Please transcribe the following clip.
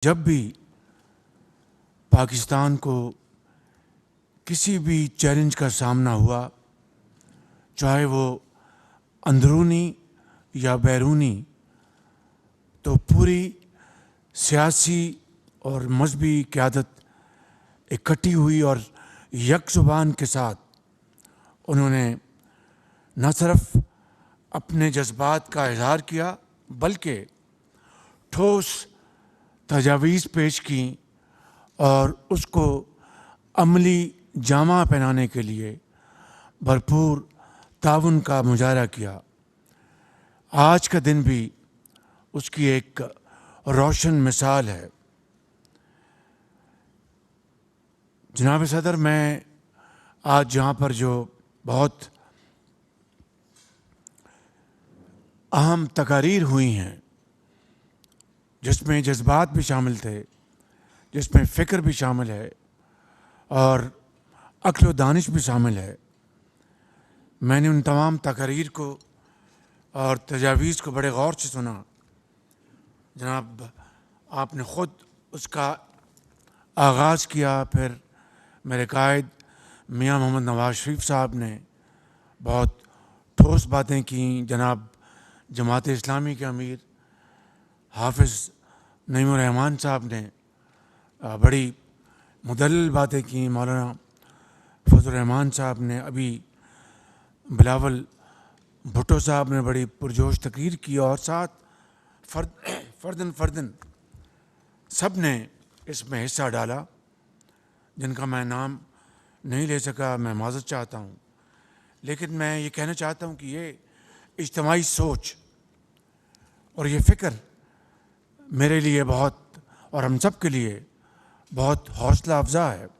جب بھی پاکستان کو کسی بھی چیلنج کا سامنا ہوا، چاہے وہ اندرونی یا بیرونی، تو پوری سیاسی اور مذہبی قیادت اکٹھی ہوئی اور یک زبان کے ساتھ انہوں نے نہ صرف اپنے جذبات کا اظہار کیا بلکہ ٹھوس تجاویز پیش کیں اور اس کو عملی جامہ پہنانے کے لیے بھرپور تعاون کا مظاہرہ کیا۔ آج کا دن بھی اس کی ایک روشن مثال ہے۔ جناب صدر، میں آج یہاں پر جو بہت اہم تقاریر ہوئی ہیں، جس میں جذبات بھی شامل تھے، جس میں فکر بھی شامل ہے اور عقل و دانش بھی شامل ہے، میں نے ان تمام تقاریر کو اور تجاویز کو بڑے غور سے سنا۔ جناب، آپ نے خود اس کا آغاز کیا، پھر میرے قائد میاں محمد نواز شریف صاحب نے بہت ٹھوس باتیں کیں، جناب جماعت اسلامی کے امیر حافظ نعیم الرحمن صاحب نے بڑی مدلل باتیں کیں، مولانا فضل الرحمان صاحب نے، ابھی بلاول بھٹو صاحب نے بڑی پرجوش تقریر کی، اور ساتھ فردن سب نے اس میں حصہ ڈالا، جن کا میں نام نہیں لے سکا، میں معذرت چاہتا ہوں۔ لیکن میں یہ کہنا چاہتا ہوں کہ یہ اجتماعی سوچ اور یہ فکر میرے لیے بہت، اور ہم سب کے لیے بہت حوصلہ افزا ہے۔